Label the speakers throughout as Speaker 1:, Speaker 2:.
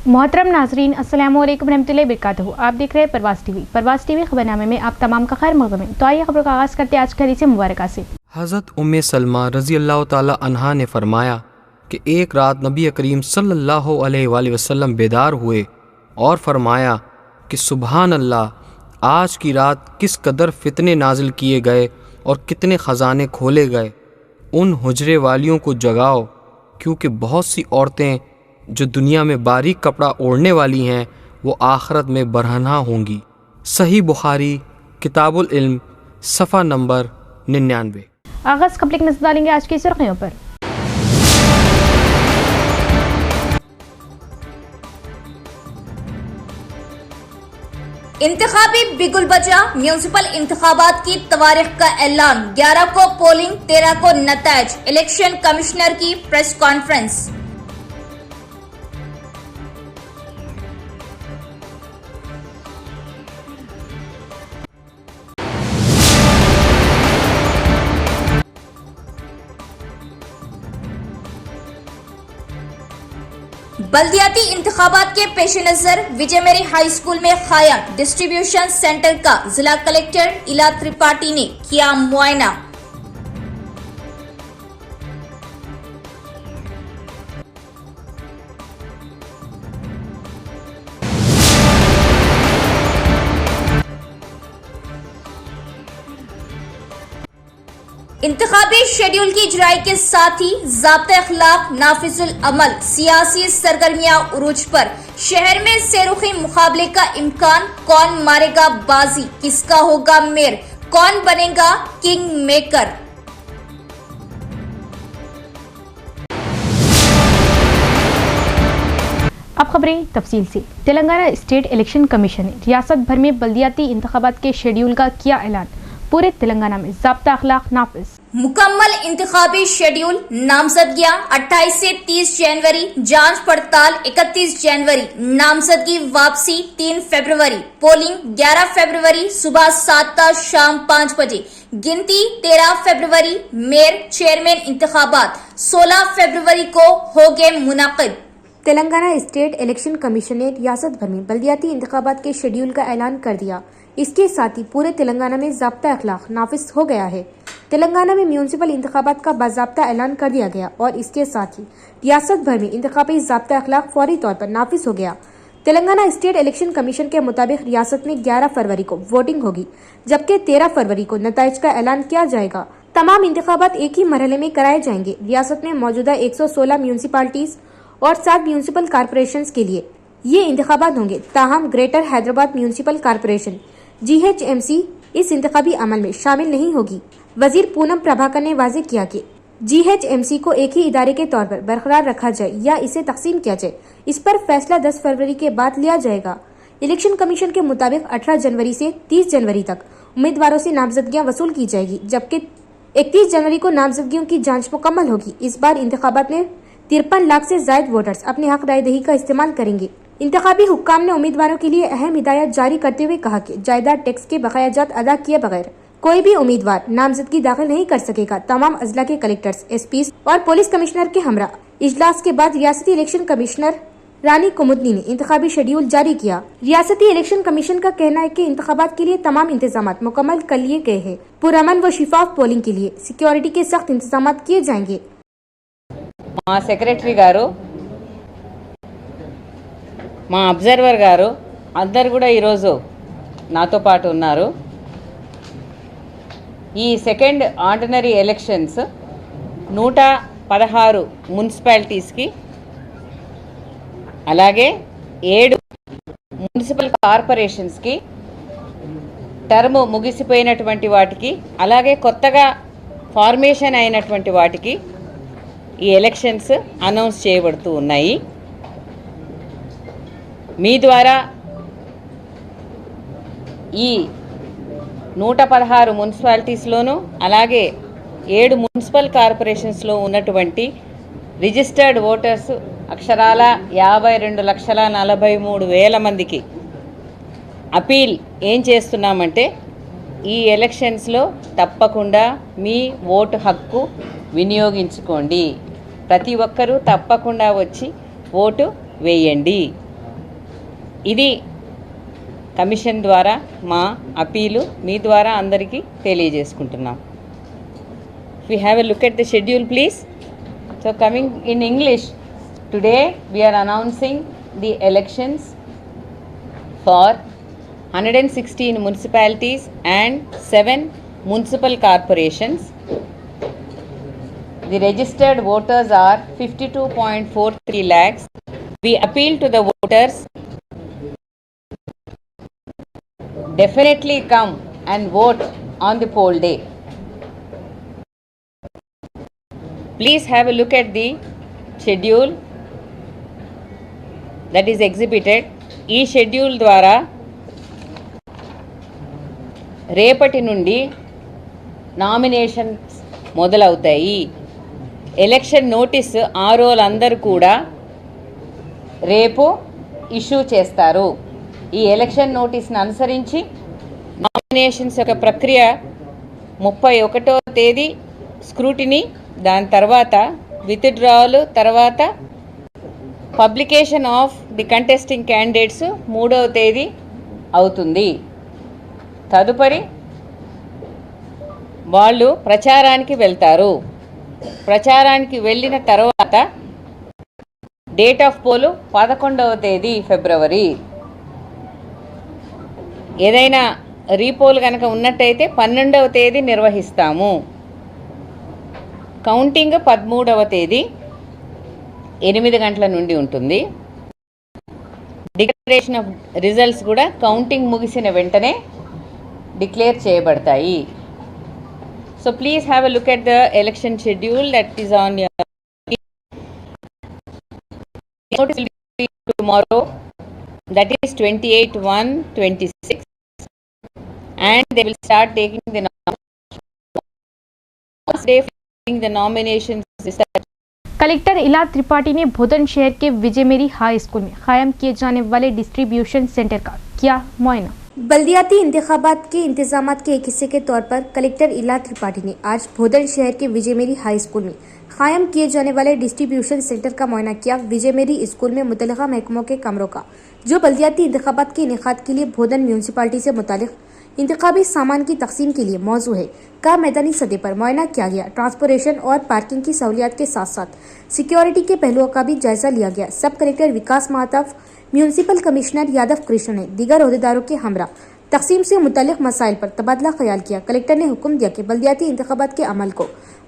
Speaker 1: मोहतरम नाजरीन, अस्सलाम वालेकुम रहमतुल्लाहि वबरकातुहू। आप देख रहे हैं परवाज़ टीवी। परवाज़ टीवी खबरनामे में आप तमाम का खैर मक़दम है। तो आइए खबर का आगाज़ करते हैं आज की हदीस मुबारक से।
Speaker 2: हज़रत उम्मे सलमा रज़ी अल्लाह ताला अन्हा ने फरमाया कि एक रात नबी करीम सल्लल्लाहु अलैहि वसल्लम बेदार हुए और फरमाया कि सुबहान अल्लाह, आज की रात किस कदर फितने नाजिल किए गए और कितने ख़जाने खोले गए। उन हुजरे वालियों को जगाओ, क्योंकि बहुत सी औरतें जो दुनिया में बारीक कपड़ा ओढ़ने वाली हैं वो आखिरत में बरहना होंगी। सही बुखारी किताबुल इल्म सफ़ा नंबर 99।
Speaker 1: आगाज़ कपड़े की नजर डालेंगे आज की सुर्खियों पर।
Speaker 3: इंतखाबी बिगुल बजा, म्यूनिसिपल इंतखाबात की तवारीख का ऐलान। 11 को पोलिंग, 13 को नताइज। इलेक्शन कमिश्नर की प्रेस कॉन्फ्रेंस। बल्दियाती इंतखाबात के पेश नजर विजय मेरी हाई स्कूल में कायम डिस्ट्रीब्यूशन सेंटर का जिला कलेक्टर इला त्रिपाठी ने किया मुआयना। इंतखाबी शेड्यूल की इजराई के साथ ही ज़ाब्ता अखलाक नाफिजुल अमल, सियासी सरगर्मियां उरूज पर। शहर में सेरुखी मुकाबले का इम्कान। कौन मारेगा बाजी, किसका होगा मेयर, कौन बनेगा किंग मेकर।
Speaker 1: अब खबरें तफसील से। तेलंगाना स्टेट इलेक्शन कमीशन ने रियासत भर में बल्दियाती इंतखाबात के शेड्यूल का किया ऐलान। पूरे तेलंगाना में ज़ाब्ता अखलाक नाफिज।
Speaker 3: मुकम्मल इंतखाबी शेड्यूल। नामजदगियां 28 से 30 जनवरी, जांच पड़ताल 31 जनवरी, नामजदगी वापसी 3 फरवरी, पोलिंग 11 फरवरी सुबह 7 था शाम 5 बजे, गिनती 13 फरवरी, मेयर चेयरमैन इंतखाबात 16 फरवरी को होंगे मुनाकिद।
Speaker 4: तेलंगाना स्टेट इलेक्शन कमीशन ने रियासत भर में बल्दियाती इंतखाबात के शेड्यूल का ऐलान कर दिया। इसके साथ ही पूरे तेलंगाना में ज़ाब्ता अखलाक नाफिज हो गया है। तेलंगाना में म्यूनिसिपल इंतखाबात का बाज़ाब्ता ऐलान कर दिया गया और इसके साथ ही रियासत भर में इंतखाबी ज़ाब्ता अखलाक फौरी तौर पर नाफिज हो गया। तेलंगाना स्टेट इलेक्शन कमीशन के मुताबिक रियासत में 11 फरवरी को वोटिंग होगी, जबकि 13 फरवरी को नताइज का ऐलान किया जाएगा। तमाम इंतखाबात एक ही मरहले में कराए जाएंगे। रियासत में मौजूदा 116 म्यूनसिपालिटीज और 7 म्यूनसिपल कॉरपोरेशन के लिए ये इंतखाबात होंगे। ताहम greater Hyderabad municipal corporation GHMC इस इंतखाबी अमल में शामिल नहीं होगी। वजीर पूनम प्रभाकर ने वाज़ेह किया कि GHMC को एक ही इदारे के तौर पर बरकरार रखा जाए या इसे तकसीम किया जाए, इस पर फैसला 10 फरवरी के बाद लिया जाएगा। इलेक्शन कमीशन के मुताबिक 18 जनवरी से 30 जनवरी तक उम्मीदवारों से नामजदगियां वसूल की जाएगी, जबकि 31 जनवरी को नामजदगियों की जांच मुकम्मल होगी। इस बार इंतखाबात में 53 लाख से ज्यादा वोटर्स अपने हक राय दही का इस्तेमाल करेंगे। इंतखाबी हुक्काम ने उम्मीदवारों के लिए अहम हिदायत जारी करते हुए कहा कि जायदाद टैक्स के बकायाजात अदा किए बगैर कोई भी उम्मीदवार नामजदगी दाखिल नहीं कर सकेगा। तमाम अजला के कलेक्टर्स, SPs और पुलिस कमिश्नर के हमरा इजलास के बाद रियासती इलेक्शन कमिश्नर रानी कुमुदनी ने इंतखाबी शेड्यूल जारी किया। रियासती इलेक्शन कमीशन का कहना है कि इंतखाबात के लिए तमाम इंतजाम मुकम्मल कर लिए गए हैं। पुरअमन व शिफाफ पोलिंग के लिए सिक्योरिटी के सख्त इंतजाम किए जाएंगे।
Speaker 5: మా సెక్రటరీ గారు, మా అబ్జర్వర్ గారు అందరు కూడా ఈరోజు నాతో పాటు ఉన్నారు. ఈ సెకండ్ ఆర్డినరీ ఎలక్షన్స్ 116 మున్సిపాలిటీస్కి అలాగే 7 మున్సిపల్ కార్పొరేషన్స్కి టర్మ్ ముగిసిపోయినటువంటి వాటికి అలాగే కొత్తగా ఫార్మేషన్ అయినటువంటి వాటికి ఈ ఎలక్షన్స్ అనౌన్స్ చేయబడుతూ ఉన్నాయి. మీ ద్వారా ఈ 116 మున్సిపాలిటీస్లోనూ అలాగే 7 మున్సిపల్ కార్పొరేషన్స్లో ఉన్నటువంటి రిజిస్టర్డ్ ఓటర్స్ అక్షరాల 52,43,000 మందికి అపీల్ ఏం చేస్తున్నామంటే, ఈ ఎలక్షన్స్లో తప్పకుండా మీ ఓటు హక్కు వినియోగించుకోండి. ప్రతి ఒక్కరూ తప్పకుండా వచ్చి ఓటు వేయండి. ఇది కమిషన్ ద్వారా మా అపీలు మీ ద్వారా అందరికీ తెలియజేసుకుంటున్నాం. We have a look at the schedule, please. So coming in English, today we are announcing the elections for 116 municipalities and 7 municipal corporations. The registered voters are 52.43 lakhs. We appeal to the voters, definitely come and vote on the poll day. Please have a look at the schedule that is exhibited. ఈ schedule ద్వారా రేపటి నుండి nominations మొదలవుతాయి. Election notice ఆర్ఓలందరూ కూడా రేపు issue చేస్తారు. ఈ election నోటీస్ను అనుసరించి నామినేషన్స్ యొక్క ప్రక్రియ 31వ తేదీ స్క్రూటినీ, దాని తర్వాత విత్డ్రావల్, తర్వాత publication of the contesting candidates 3వ తేదీ అవుతుంది. తదుపరి వాళ్ళు ప్రచారానికి వెళ్తారు. ప్రచారానికి వెళ్ళిన తర్వాత డేట్ ఆఫ్ పోలు 11వ తేదీ ఫిబ్రవరి. ఏదైనా రీపోల్ కనుక ఉన్నట్టయితే 12వ తేదీ నిర్వహిస్తాము. కౌంటింగ్ 13వ తేదీ 8 గంటల నుండి ఉంటుంది. డిక్లరేషన్ ఆఫ్ రిజల్ట్స్ కూడా కౌంటింగ్ ముగిసిన వెంటనే డిక్లేర్ చేయబడతాయి. So please have a look at the election schedule that is on your notice will be tomorrow, that is 28/1/26, and they will start taking the nominations.
Speaker 1: Collector इला त्रिपाठी ने भोदन शहर के विजय मेरी high school में कायम किए जाने वाले डिस्ट्रीब्यूशन सेंटर का किया मुआयना।
Speaker 4: बल्दियाती इंतखाबात के इंतजामात के एक हिस्से के तौर पर कलेक्टर इला त्रिपाठी ने आज भोदन शहर के विजय मेरी हाई स्कूल में कायम किए जाने वाले डिस्ट्रीब्यूशन सेंटर का मुआयना किया। विजय मेरी स्कूल में मुतल्लिका महकमों के कमरों का जो बल्दियाती इंतखाबात के इनेकाद के लिए भोदन म्यूनसिपालिटी से मुतालिक इंतखाबी सामान की तकसीम के लिए मौजू है का मैदानी सतह पर मुआयना किया गया। ट्रांसपोर्टेशन और पार्किंग की सहूलियात के साथ साथ सिक्योरिटी के पहलुओं का भी जायजा लिया गया। सब कलेक्टर विकास माहताब, म्यूनसिपल कमिश्नर यादव कृष्ण ने दीगर अहदेदारों के हमरा तकसीम से मुतल्लिक मसाइल पर तबादला ख्याल किया। कलेक्टर ने हुक्म दिया कि बल्दियाती इंतखाबात के अमल को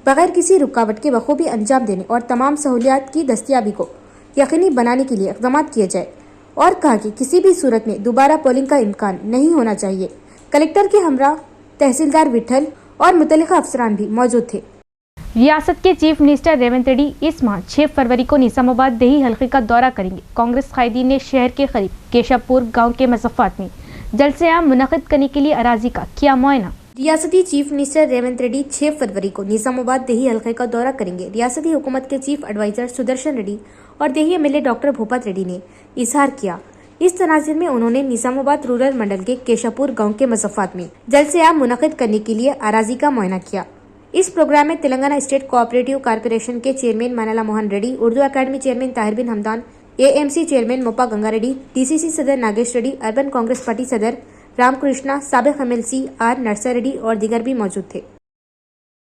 Speaker 4: बगैर किसी रुकावट के बखूबी अंजाम देने और तमाम सहूलियात की दस्तियाबी को यकीनी बनाने के लिए इक़दाम किए जाए और कहा कि किसी भी सूरत में दोबारा पोलिंग का इम्कान नहीं होना चाहिए। कलेक्टर के हमरा तहसीलदार विठल और मुतल्लिका अफसरान भी मौजूद थे।
Speaker 1: रियासत के चीफ मिनिस्टर रेवंत रेड्डी इस माह 6 फरवरी को निजामाबाद देही हल्के का दौरा करेंगे। कांग्रेस कायदीन ने शहर के करीब केशापुर गांव के मज़फ़ात में जलसे-आम मुनक़िद करने के लिए अराजी का किया मुआयना।
Speaker 4: रियासती चीफ मिनिस्टर रेवंत रेड्डी 6 फरवरी को निजामाबाद देही हल्के का दौरा करेंगे। रियासती हुकूमत के चीफ एडवाइजर सुदर्शन रेड्डी और देही एमएलए डॉक्टर भूपत रेड्डी ने इजहार किया। इस तनाज़ुर में उन्होंने निजामाबाद रूरल मंडल के केशापुर गांव के मज़फ़ात में जलसे-आम मुनक़िद करने के लिए अराजी का मुआयना किया। इस प्रोग्राम में तेलंगाना स्टेट कोऑपरेटिव कारपोरेशन के chairman Manala Mohan Reddy, Urdu academy chairman Tahir bin Hamdan, AMC chairman Mopa Ganga Reddy, DCC सदर नागेश रेड्डी, अर्बन कांग्रेस पार्टी सदर रामकृष्णा, साबिक एमएलसी आर नरसा रेड्डी और दीगर भी मौजूद थे।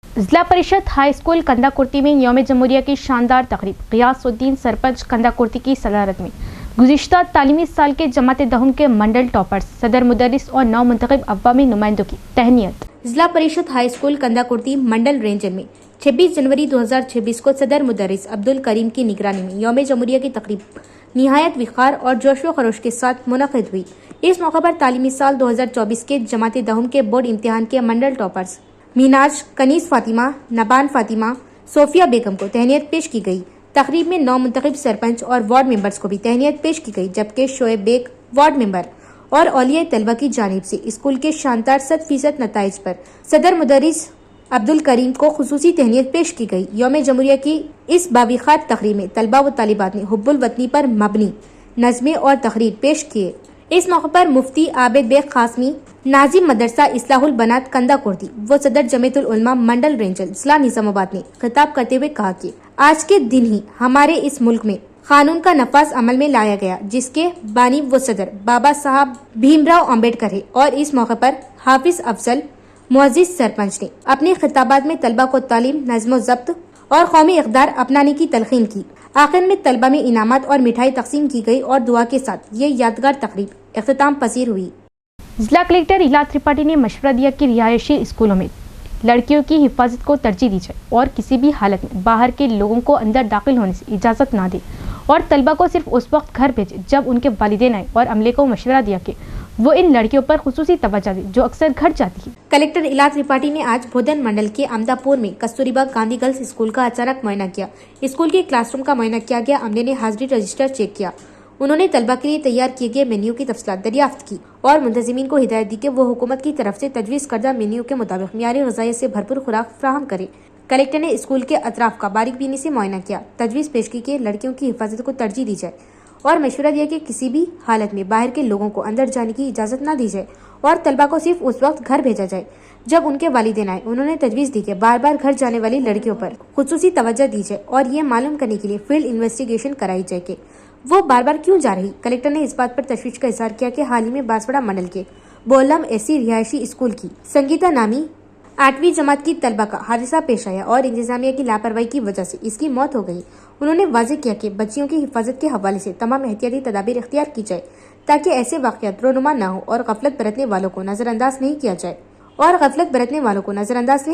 Speaker 4: जिला परिषद हाई स्कूल कंदाकुर्ती में यौम जमहूरिया की शानदार तकरीब गियासुद्दीन सरपंच कंदाकुर्ती की सदारत में गुज़िश्ता तालीमी साल के जमात दहम के मंडल टॉपर्स, सदर मुदर्रिस और नौ मुंतखब अवामी नुमाइंदों की तहनीत। जिला परिषद हाई स्कूल कंदाकुर्ती मंडल रेंजर में 26 जनवरी 2026 को सदर मुदर्रिस अब्दुल करीम की निगरानी में यौम जमहूरिया की तकरीब निहायत विखार और जोश व खरोश के साथ मुनक़िद हुई। इस मौके पर तालीमी साल 2024 के जमात दहम के बोर्ड इम्तिहान के मंडल टॉपर्स मीनाज, कनीस फातिमा, नबान फातिमा, सोफिया बेगम को तहनीत पेश की गई। तकरीब में 9 मुंतखब सरपंच और वार्ड मेंबर्स को भी तहनीत पेश की गई, जबकि शोएब बेग वार्ड मेंबर और औलिया तलबा की जानिब से स्कूल के शानदार 100% नताइज पर सदर मुदर्रिस अब्दुल करीम को खुसूसी तहनीत पेश की गई। यौम जमहूरिया की इस बाविखार तकरीब में तलबा व तालिबात ने हुब्बुल वतनी पर मबनी नज़्में और तकरीर पेश किए। इस मौके पर मुफ्ती आबिद बेग कासमी, नाजिम मदरसा इस्लाहुल बनात कंदाकुर्ती व सदर जमीयतुल उलमा मंडल रेंजर जिला निजामाबाद ने खिताब करते हुए कहा कि आज के दिन ही हमारे इस मुल्क में कानून का नफाज अमल में लाया गया, जिसके बानी व सदर बाबा साहब भीमराव अम्बेडकर है। और इस मौके पर हाफिज अफजल मुअज्जिज सरपंच ने अपने खिताबात में तलबा को तालीम, नज़्म ज़ब्त और कौमी इक़दार अपनाने की तलकीन की। आखिर में तलबा में इनामात और मिठाई तकसीम की गई और दुआ के साथ ये यादगार तकरीब इख्तिताम पसीर हुई।
Speaker 1: जिला कलेक्टर इला त्रिपाठी ने मशवरा दिया कि रिहायशी स्कूलों में लड़कियों की हिफाजत को तरजीह दी जाए और किसी भी हालत में बाहर के लोगों को अंदर दाखिल होने से इजाज़त ना दे और तलबा को सिर्फ उस वक्त घर भेजे जब उनके वालिदैन आए। और अमले को मशवरा दिया कि वो इन लड़कियों पर खुसूसी तवज्जो दे जो अक्सर घर जाती है।
Speaker 4: कलेक्टर इला त्रिपाठी ने आज बोधन मंडल के अमदापुर में कस्तूरीबा गांधी गर्ल्स स्कूल का अचानक मुआयना किया। स्कूल के क्लासरूम का मुआयना किया गया। अमले ने हाजिरी रजिस्टर चेक किया। उन्होंने तलबा के लिए तैयार किए गए मेन्यू की तफसीलात दरियाफ्त की और मुंतजिमीन को हिदायत दी कि वो हुकूमत की तरफ से तजवीज़ करदा मेन्यू के मुताबिक मियारी ग़िज़ाइयत से भरपूर खुराक फराहम करे। कलेक्टर ने स्कूल के अतराफ का बारीक बीनी से मुआयना किया। तजवीज़ पेश की कि लड़कियों की हिफाजत को तरजीह दी जाए और मशवरा दिया कि किसी भी हालत में बाहर के लोगों को अंदर जाने की इजाज़त न दी जाए और तलबा को सिर्फ उस वक्त घर भेजा जाए जब उनके वालिदैन आए। उन्होंने तजवीज़ दी कि बार बार घर जाने वाली लड़कियों पर खुसूसी तवज्जो दी जाए और ये मालूम करने के लिए फील्ड इन्वेस्टिगेशन कराई जाए कि वो बार बार क्यों जा रही। कलेक्टर ने इस बात पर तशवीश का इजहार किया कि हाल ही में बांसवाड़ा मंडल के बोलम एसी रिहायशी स्कूल की संगीता नामी 8वीं जमात की तलबा का हादसा पेश आया और इंतजामिया की लापरवाही की वजह से इसकी मौत हो गई। उन्होंने वाज़ेह किया कि बच्चियों की हिफाजत के हवाले से तमाम एहतियाती तदाबीर इख्तियार की जाए ताकि ऐसे वाक़यात रोनुमा न हो और गफलत बरतने वालों को नज़रअंदाज नहीं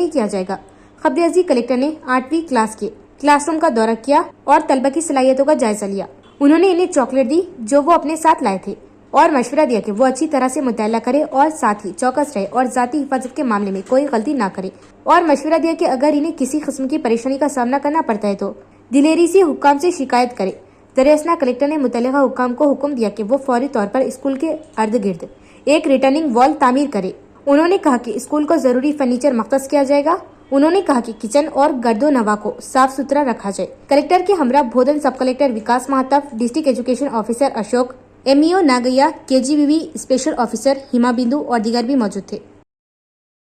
Speaker 4: किया जाएगा। खबर अजीज कलेक्टर ने 8वीं क्लास के क्लासरूम का दौरा किया और तलबा की सलाहियतों का जायजा लिया। उन्होंने इन्हें चॉकलेट दी जो वो अपने साथ लाए थे और मशवरा दिया कि वो अच्छी तरह से मुताला करे और साथ ही चौकस रहे और जाती हिफाजत के मामले में कोई गलती ना करे। और मशवरा दिया कि अगर इन्हें किसी किस्म की परेशानी का सामना करना पड़ता है तो दिलेरी से हुक्काम से शिकायत करे। दरअसल कलेक्टर ने मुतल्लिका हुक्काम को हुक्म दिया कि वो फौरी तौर पर स्कूल के अर्द गिर्द एक रिटर्निंग वॉल तामीर करे। उन्होंने कहा कि स्कूल को जरूरी फर्नीचर मख्तस किया जाएगा। उन्होंने कहा कि किचन और गर्दो नवा को साफ सुथरा रखा जाए। कलेक्टर के हमरा Bodhan sub collector Vikas Mahatab, district education officer Ashok, MEO Nagaiah, KGBV special officer Hima Bindu और दीगर भी मौजूद थे।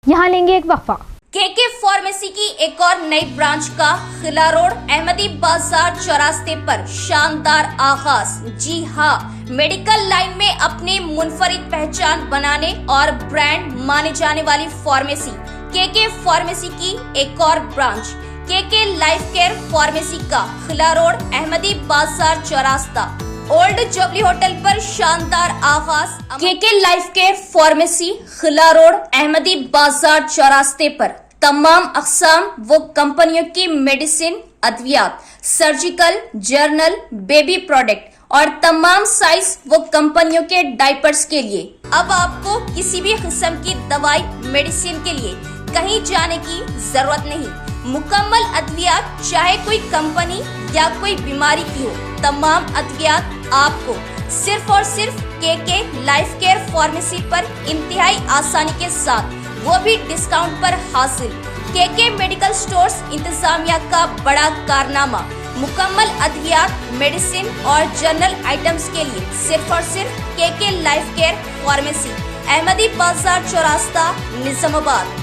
Speaker 1: यहाँ लेंगे एक वक्फा।
Speaker 3: KK फार्मेसी की एक और नई ब्रांच का खिला रोड अहमदी बाजार चौरास्ते पर शानदार आगाज। जी हाँ, मेडिकल लाइन में अपने मुनफरिद पहचान बनाने और ब्रांड माने जाने वाली फार्मेसी KK फार्मेसी की एक और branch KK life care pharmacy का खिला रोड अहमदी बाजार चौरास्ता ओल्ड जुबली होटल पर शानदार आगाज। KK life care pharmacy Khila road Ahmadi Bazar चौरास्ते पर तमाम अक़साम व कंपनियों की मेडिसिन, अद्वियात, सर्जिकल, जर्नल, बेबी प्रोडक्ट और तमाम साइज व कंपनियों के डायपर्स के लिए अब आपको किसी भी किस्म की दवाई, मेडिसिन के लिए कहीं जाने की जरूरत नहीं। मुकम्मल अद्वियात, चाहे कोई कंपनी या कोई बीमारी की हो, तमाम अद्वियात आपको सिर्फ और सिर्फ KK लाइफ केयर फार्मेसी पर इंतहाई आसानी के साथ, वो भी डिस्काउंट पर हासिल। KK मेडिकल स्टोर्स इंतजामिया का बड़ा कारनामा मुकम्मल अद्वियात, मेडिसिन और जनरल आइटम्स के लिए सिर्फ और सिर्फ KK life care pharmacy, Ahmadi बाजार चौरास्ता, निजामाबाद।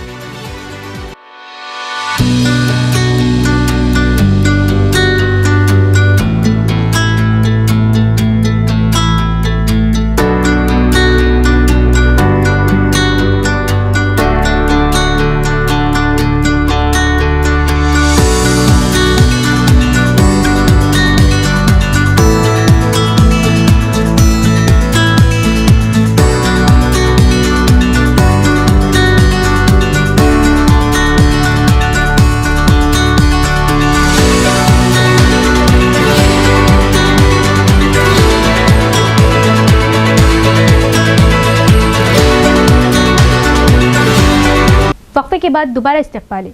Speaker 1: वक्फे के बाद दोबारा इस्तेक़बाल।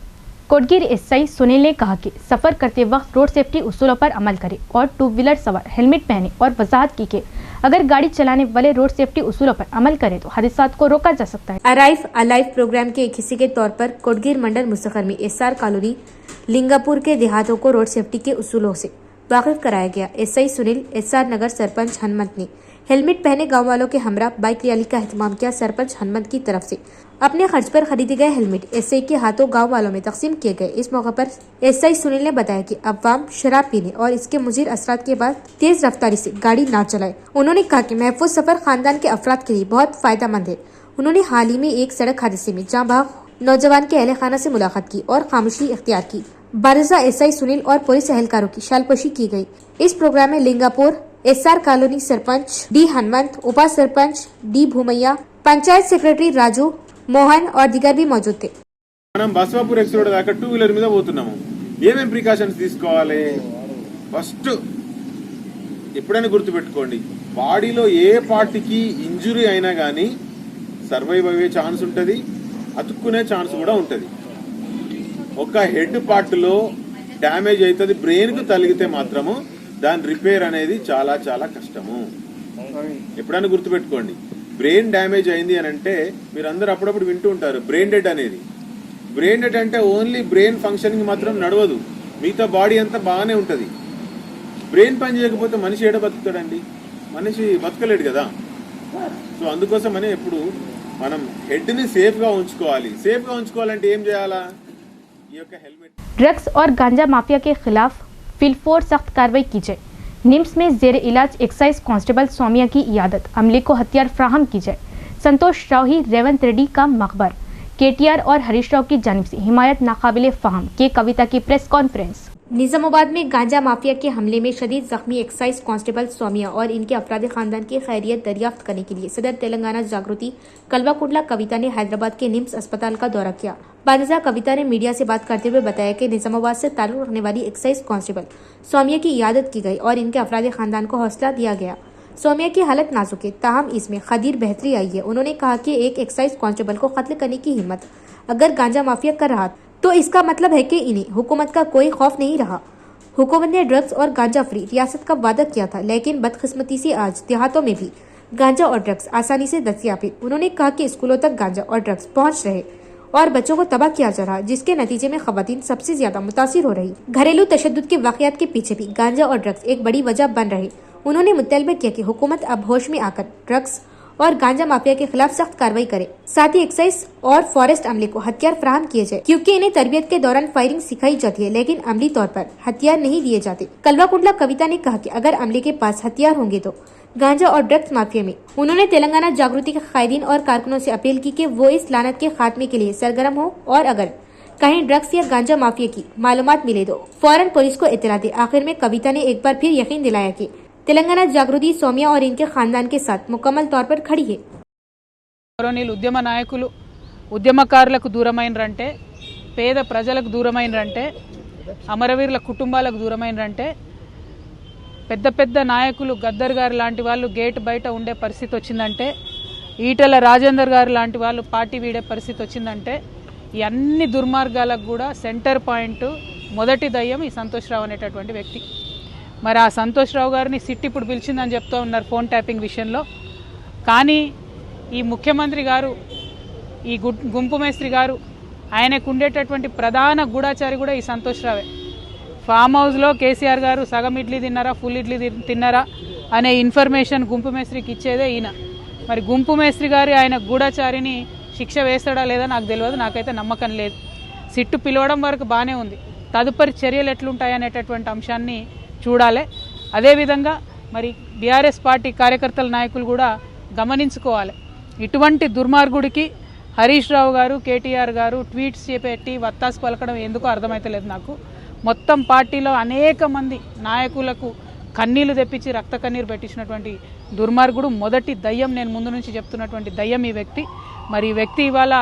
Speaker 1: कोटगीर SI सुनील ने कहा कि सफ़र करते वक्त रोड सेफ्टी उसूलों पर अमल करें और 2 व्हीलर सवार हेलमेट पहने और वजाहत की कि अगर गाड़ी चलाने वाले रोड सेफ्टी उसूलों पर अमल करें तो हादसात को रोका जा सकता है।
Speaker 4: अराइव अलाइव प्रोग्राम के एक हिस्से के तौर पर कोटगीर मंडल मुस्तखर में SR कॉलोनी लिंगापुर के देहातों को रोड सेफ्टी के उसूलों से वाकिफ कराया गया। एसआई सुनील, एसआर नगर सरपंच हनुमंत ने हेलमेट पहने गांव वालों के हमरा बाइक रैली का एहतमाम किया। सरपंच हनुमंत की तरफ से अपने खर्च पर खरीदे गए हेलमेट एसआई के हाथों गांव वालों में तकसीम किए गए। इस मौके पर एसआई सुनील ने बताया कि अवाम शराब पीने और इसके मुज़िर असरात के बाद तेज रफ्तारी से गाड़ी ना चलाए। उन्होंने कहा कि महफूज सफर खानदान के अफराद के लिए बहुत फायदेमंद है। उन्होंने हाल ही में एक सड़क हादसे में जाँ भाग नौजवान के अहले खाना से मुलाकात की और खामोशी इख्तियार की। बारिजा एसआई सुनील और पुलिस एहलकारों की शालपोशी की गई। इस प्रोग्राम में Lingapur SR colony sarpanch D Hanumant, उपा सरपंच डी भूमैया, पंचायत सेक्रेटरी राजू, మోహన్ और दिगर भी मौजूद थे।
Speaker 6: మనం బస్వాపూర్ ఎక్స్ రోడ్ దాకా 2 వీలర్ మీద పోతున్నాము. ఏమేం ప్రికాషన్స్ తీసుకోవాలి? ఫస్ట్ ఎప్పుడైనా గుర్తుపెట్టుకోండి, బాడీలో ఏ పార్టీకి ఇంజురీ అయినా కానీ సర్వైవ్ అయ్యే ఛాన్స్ ఉంటుంది, అతుక్కునే ఛాన్స్ కూడా ఉంటుంది. ఒక హెడ్ పార్ట్లో డ్యామేజ్ అవుతుంది, బ్రెయిన్కు తగిలితే మాత్రము దాని రిపేర్ అనేది చాలా చాలా కష్టము. ఎప్పుడైనా గుర్తుపెట్టుకోండి, బ్రెయిన్ డ్యామేజ్ అయింది అని అంటే మీరు అందరూ అప్పుడప్పుడు వింటూ ఉంటారు బ్రెయిన్ డెడ్ అనేది. బ్రెయిన్ డెడ్ అంటే ఓన్లీ బ్రెయిన్ ఫంక్షనింగ్ మాత్రం నడవదు, మిగతా బాడీ అంతా బాగానే ఉంటుంది. బ్రెయిన్ పని చేయకపోతే మనిషి ఏడ బతుకుతాడండి? మనిషి బతకలేడు కదా. సో అందుకోసమనే ఎప్పుడు మనం హెడ్ని సేఫ్గా ఉంచుకోవాలి. సేఫ్గా ఉంచుకోవాలంటే ఏం చేయాలా? ఈ యొక్క హెల్మెట్.
Speaker 1: ड्रग्स और गांजा माफिया के खिलाफ फिलफोर सख्त कार्रवाई की जाए। निम्स में जेर इलाज एक्साइज कांस्टेबल सौम्या की इयादत, अमले को हथियार फ्राहम की जाए। संतोष राव ही रेवंत रेड्डी का मकबर, केटीआर और हरीश राव की जानिब से हिमायत नाकाबिले फहम के कविता की प्रेस कॉन्फ्रेंस। निजामाबाद में गांजा माफिया के हमले में शदीद जख्मी एक्साइज कांस्टेबल सौम्या और इनके अफराद खानदान की खैरियत दरियाफ्त करने के लिए सदर तेलंगाना जागृति कलवा कुंडला कविता ने हैदराबाद के निम्स अस्पताल का दौरा किया। बादशाह कविता ने मीडिया से बात करते हुए बताया कि निजामाबाद से ताल्लुक रखने वाली एक्साइज कांस्टेबल सौम्या की इयादत की गई और इनके अफराद खानदान को हौसला दिया गया। सौम्या की हालत नाजुक है, ताहम इसमें खदीर बेहतरी आई है। उन्होंने कहा कि एक एक्साइज कांस्टेबल को कत्ल करने की हिम्मत अगर गांजा माफिया कर रहा तो इसका मतलब है कि इन्हें हुकूमत का कोई खौफ नहीं रहा। हुकूमत ने ड्रग्स और गांजा फ्री रियासत का वादा किया था, लेकिन बदकिस्मती से आज देहातों में भी गांजा और ड्रग्स आसानी से दस्तयाब है। उन्होंने कहा कि स्कूलों तक गांजा और ड्रग्स पहुंच रहे और बच्चों को तबाह किया जा रहा, जिसके नतीजे में खवातीन सबसे ज्यादा मुतासिर हो रही। घरेलू तशद्दुद के वाकयात के पीछे भी गांजा और ड्रग्स एक बड़ी वजह बन रहे। उन्होंने मुतलबा किया कि हुकूमत अब होश में आकर ड्रग्स और गांजा माफिया के खिलाफ सख्त कार्रवाई करे, साथ ही एक्साइज और फॉरेस्ट अमले को हथियार फराहम किए जाए, क्योंकि इन्हें तरबियत के दौरान फायरिंग सिखाई जाती है, लेकिन अमली तौर पर हथियार नहीं दिए जाते। कलवा कुंडला कविता ने कहा कि अगर अमले के पास हथियार होंगे तो गांजा और ड्रग्स माफिया में। उन्होंने तेलंगाना जागृति के कायदीन और कारकुनों से अपील की कि वो इस लानत के खात्मे के लिए सरगर्म हो और अगर कहीं ड्रग्स या गांजा माफिया की मालूमात मिले तो फौरन पुलिस को इत्तला दे। आखिर में कविता ने एक बार फिर यकीन दिलाया कि तेलंगाना जागृति सौम्या और इनके खानदान के साथ मुकम्मल तौर पर खड़ी है।
Speaker 7: గౌరవనీయులు ఉద్యమ నాయకులు ఉద్యమకారులకు దూరమైనరంటే, పేద ప్రజలకు దూరమైనరంటే, అమరవీరుల కుటుంబాలకు దూరమైనరంటే, పెద్ద పెద్ద నాయకులు గద్దర్ గారు లాంటి వాళ్ళు గేట్ బయట ఉండే పరిస్థితి వచ్చిందంటే, ఈటల రాజేందర్ గారు లాంటి వాళ్ళు పార్టీ వీడే పరిస్థితి వచ్చిందంటే, ఈ అన్ని దుర్మార్గాలకు కూడా సెంటర్ పాయింట్ మొదటి దయ్యం ఈ సంతోష్ రావు అనేటటువంటి వ్యక్తి. మరి ఆ సంతోష్ రావు గారిని సిట్ ఇప్పుడు పిలిచిందని చెప్తూ ఉన్నారు ఫోన్ ట్యాపింగ్ విషయంలో. కానీ ఈ ముఖ్యమంత్రి గారు, ఈ గుంపు మేస్త్రి గారు, ఆయనకు ఉండేటటువంటి ప్రధాన గూఢాచారి కూడా ఈ సంతోష్ రావే. ఫామ్ హౌస్లో కేసీఆర్ గారు సగం ఇడ్లీ తిన్నారా, ఫుల్ ఇడ్లీ తిన్నారా అనే ఇన్ఫర్మేషన్ గుంపు మేస్త్రికి ఇచ్చేదే ఈయన. మరి గుంపు మేస్త్రి గారి ఆయన గూఢాచారిని శిక్ష వేస్తాడా లేదా నాకు తెలియదు, నాకైతే నమ్మకం లేదు. సిట్టు పిలవడం వరకు బాగానే ఉంది, తదుపరి చర్యలు ఎట్లుంటాయనేటటువంటి అంశాన్ని చూడాలి. అదేవిధంగా మరి బీఆర్ఎస్ పార్టీ కార్యకర్తల నాయకులు కూడా గమనించుకోవాలి. ఇటువంటి దుర్మార్గుడికి హరీష్ రావు గారు, కేటీఆర్ గారు ట్వీట్స్ చేపెట్టి వత్తాసు పలకడం ఎందుకో అర్థమైతలేదు నాకు. మొత్తం పార్టీలో అనేక మంది నాయకులకు కన్నీళ్లు తెప్పించి రక్త కన్నీరు పెట్టించినటువంటి దుర్మార్గుడు, మొదటి దయ్యం, నేను ముందు నుంచి చెప్తున్నటువంటి దయ్యం ఈ వ్యక్తి. మరి ఈ వ్యక్తి ఇవాళ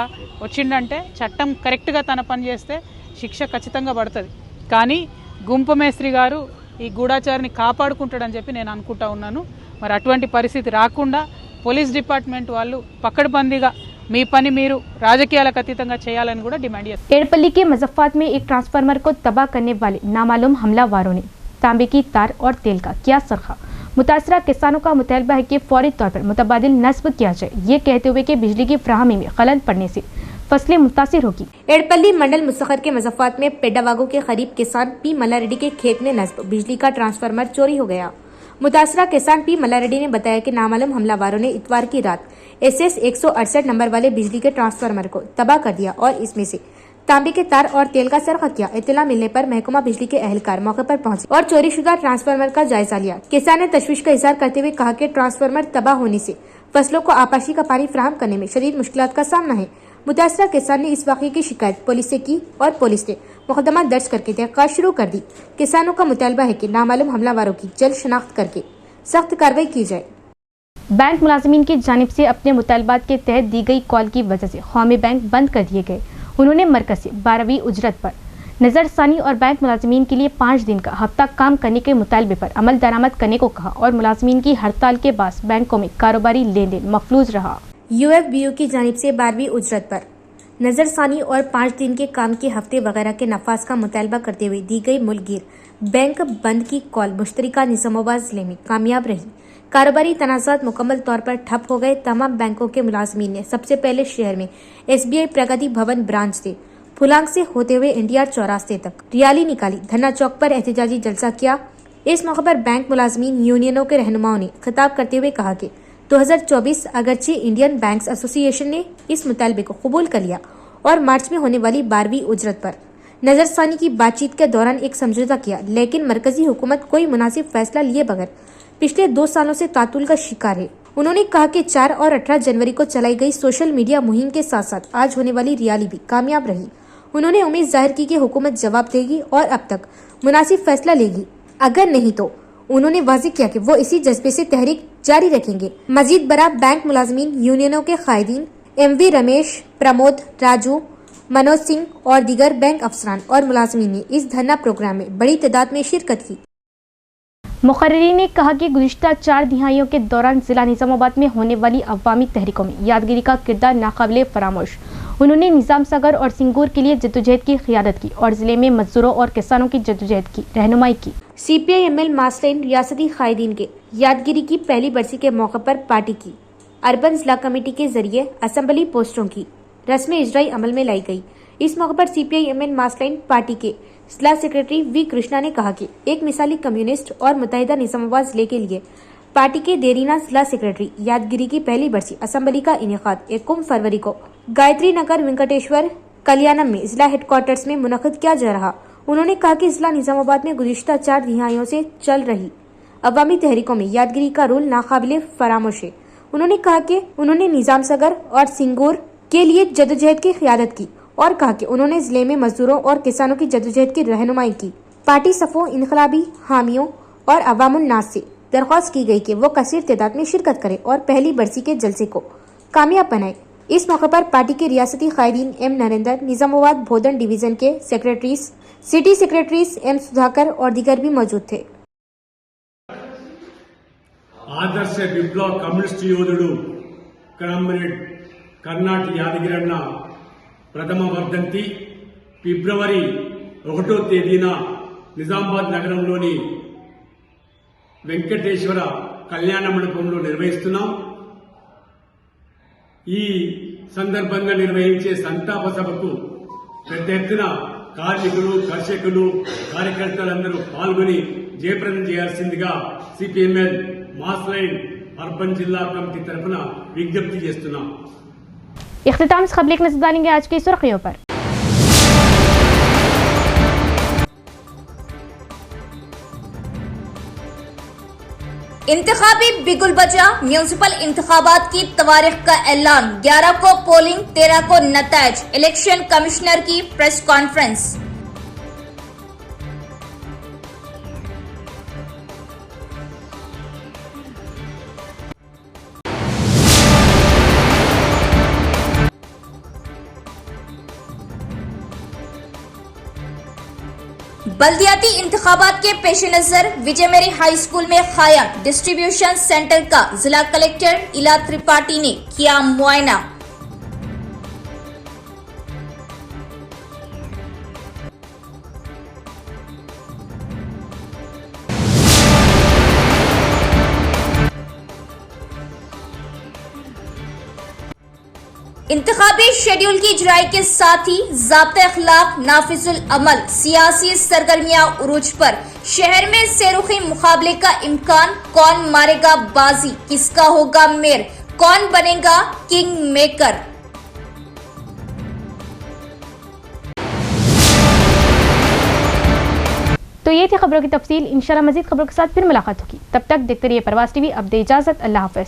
Speaker 7: వచ్చిండంటే చట్టం కరెక్ట్గా తన పని చేస్తే శిక్ష ఖచ్చితంగా పడుతుంది. కానీ గుంపు మేస్త్రి గారు ఈ గూఢాచారిని కాపాడుకుంటాడని చెప్పి నేను అనుకుంటా ఉన్నాను. మరి అటువంటి పరిస్థితి రాకుండా పోలీస్ డిపార్ట్మెంట్ వాళ్ళు పకడ్బందీగా మీ పని మీరు రాజకీయాలకు అతీతంగా చేయాలని కూడా డిమాండ్ చేస్తారు.
Speaker 1: एड़पल्ली के मजफ्फात में एक ट्रांसफार्मर को तबाह करने वाले नामालूम हमलावरों ने तांबे की तार और तेल का किया सरखा। मुतासरा किसानों का मुतालबा है कि फौरी तौर पर मुतबादिल नस्ब किया जाए, ये कहते हुए कि बिजली की फ्राहमी में खलल पड़ने से फसलें मुतासिर होगी।
Speaker 4: एड़पल्ली मंडल मुसखर के मज़फ़ात में पेड्डावागो के करीब किसान पी मल्लारेड्डी के खेत में नस्ब बिजली का ट्रांसफार्मर चोरी हो गया। मुतासरा किसान पी मल्लारेड्डी ने बताया कि नामालूम हमलावारों ने इतवार की रात SS 168 नंबर वाले बिजली के ट्रांसफार्मर को तबाह कर दिया और इसमें से तांबे के तार और तेल का सरखा किया। इत्तला मिलने पर महकमा बिजली के अहलकार मौके पर पहुंचे और चोरीशुदा ट्रांसफार्मर का जायजा लिया। किसान ने तशवीश का इजहार करते हुए कहा कि ट्रांसफार्मर तबाह होने से फसलों को आपाशी का पानी फराहम करने में शदीद मुश्किलात का सामना है। मुतासरा किसान ने इस वाक़े की शिकायत पुलिस से की और पुलिस ने मुकदमा दर्ज करके तहक़ीक़ात शुरू कर दी। किसानों का मुतालबा है कि नामालूम हमलावारों की जल्द शनाख्त करके सख्त कार्रवाई की जाए।
Speaker 1: बैंक मुलाजिमीन की जानिब से अपने मुतालबात के तहत दी गई कॉल की वजह से कौमी बैंक बंद कर दिए गए। उन्होंने मरकज से 12वीं उजरत पर नज़रसानी और बैंक मुलाजिमीन के लिए 5 दिन का हफ्ता काम करने के मुतालबे पर अमल दरामद करने को कहा और मुलाजिमीन की हड़ताल के बाद बैंकों में कारोबारी लेन देन मफलूज रहा।
Speaker 4: UFBU की जानिब से 12वीं उजरत पर नज़रसानी और 5 दिन के काम के हफ्ते वगैरह के नफाज का मुतालबा करते हुए दी गई मुल्कगीर बैंक बंद की कॉल मुश्तरिका निज़ामाबाद जिले में कामयाब रही। कारोबारी तनाज़ात मुकम्मल तौर पर ठप हो गए। तमाम बैंकों के मुलाजमीन ने सबसे पहले शहर में SBI प्रगति भवन ब्रांच से फुलांग से होते हुए NDR चौरास्ते तक रैली निकाली। धरना चौक पर एहतजाजी जलसा किया। इस मौके पर बैंक मुलाजमीन यूनियनों के रहनुमाओं ने खिताब करते हुए कहा कि 2024 अगरचे इंडियन बैंक्स एसोसिएशन ने इस मुतालबे को कबूल कर लिया और मार्च में होने वाली 12वीं उजरत पर नज़रसानी की बातचीत के दौरान एक समझौता किया, लेकिन मरकजी हुकूमत कोई मुनासिब फैसला लिए बगैर पिछले 2 सालों से तातुल का शिकार है। उन्होंने कहा कि 4 और 18 जनवरी को चलाई गई सोशल मीडिया मुहिम के साथ साथ आज होने वाली रैली भी कामयाब रही। उन्होंने उम्मीद जाहिर की कि हुकूमत जवाब देगी और अब तक मुनासिब फैसला लेगी, अगर नहीं तो उन्होंने वाज़ेह किया कि वो इसी जज्बे से तहरीक जारी रखेंगे। मजीद बरा बैंक मुलाजमीन यूनियनों के कायदीन MV रमेश, प्रमोद, राजू, मनोज सिंह और दीगर बैंक अफसरान और मुलाजमीन ने इस धरना प्रोग्राम में बड़ी तादाद में शिरकत की।
Speaker 1: मुकर्रिरीन ने कहा कि गुज़िश्ता 4 दिहाइयों के दौरान जिला निज़ामाबाद में होने वाली अवामी तहरीकों में यादगिरी का किरदार नाकाबिले फरामोश। उन्होंने निज़ाम सागर और सिंगूर के लिए जद्दोजहद की क़ियादत की और जिले में मजदूरों और किसानों की जद्दोजहद की रहनुमाई की।
Speaker 4: CPI-ML मासलाइन रियासती कायदीन के यादगिरी की पहली बरसी के मौके पर पार्टी की अर्बन जिला कमेटी के जरिए असम्बली पोस्टों की रस्म इजराई अमल में लाई गई। इस मौके पर CPI-ML मासलाइन पार्टी के जिला सेक्रेटरी V कृष्णा ने कहा कि एक मिसाली कम्युनिस्ट और मुत्तहिदा निज़ामाबाद जिले के लिए पार्टी के देरीना जिला सेक्रेटरी यादगिरी की पहली बरसी असम्बली का इनेकाद 1 फरवरी को गायत्री नगर वेंकटेश्वर कल्याणम में जिला हेडक्वार्टर्स में मुनक़िद किया जा रहा। उन्होंने कहा कि जिला निज़ामाबाद में गुज़िश्ता 4 दिहाइयों से चल रही अवामी तहरीकों में यादगिरी का रोल नाकाबिले फरामोश है। उन्होंने कहा कि उन्होंने निज़ाम सागर और सिंगूर के लिए जद्दोजहद की क़ियादत की और कहा कि उन्होंने जिले में मजदूरों और किसानों की जद्दोजहद की रहनुमाई की। पार्टी सफ़ों, इनकलाबी हामियों और अवामुल नास से दरख्वास्त की गई कि वो कसीर तादाद में शिरकत करें और पहली बरसी के जलसे को कामयाब बनाए। इस मौके पर पार्टी के रियासती कायदीन M नरेंद्र, निज़ामाबाद भोदन डिवीजन के secretaries, city secretaries M Sudhakar और दीगर भी मौजूद थे।
Speaker 8: ఆదర్శ విప్లవ కమ్యూనిస్ట్ యోధుడు కమ్రేడ్ కర్నాటి యాదగిరన్న ప్రథమ వర్ధంతి ఫిబ్రవరి 1వ తేదీన నిజామాబాద్ నగరంలోని వెంకటేశ్వర కళ్యాణ మండపంలో నిర్వహిస్తున్నాం. ఈ సందర్భంగా నిర్వహించే సంతాప సభకు పెద్ద ఎత్తున కార్మికులు, కర్షకులు, కార్యకర్తలందరూ పాల్గొని జయప్రదం చేయాల్సిందిగా CPI-ML मासलाइन अर्बन जिला कमेटी तरफना विज्ञप्ति చేస్తున్నాం.
Speaker 1: इख्तिताम से खबरें नजर डालेंगे आज की सुर्खियों पर।
Speaker 3: इंतखाबी बिगुल बजा, म्यूनिसिपल इंतखाबात की तवारीख का ऐलान। 11 को पोलिंग, 13 को नताइज। इलेक्शन कमिश्नर की प्रेस कॉन्फ्रेंस। बल्दियाती इंतखाबात के पेश नजर विजय मेरी हाई स्कूल में कायम डिस्ट्रीब्यूशन सेंटर का जिला कलेक्टर इला त्रिपाठी ने किया मुआयना। इंतखाबी शेड्यूल की इजराई के साथ ही ज़ाब्ता अखलाक नाफिजुल अमल सियासी सरगर्मियां उरूज पर, शहर में सेरुखी मुकाबले का इम्कान, कौन मारेगा बाजी, किसका होगा मेयर, कौन बनेगा किंग मेकर।
Speaker 1: तो ये थी खबरों की तफसील। इंशाल्लाह मजीद खबरों के साथ फिर मुलाकात होगी। तब तक देखते रहिए प्रवास टीवी। अब दे इजाजत, अल्लाह हाफ़िज़।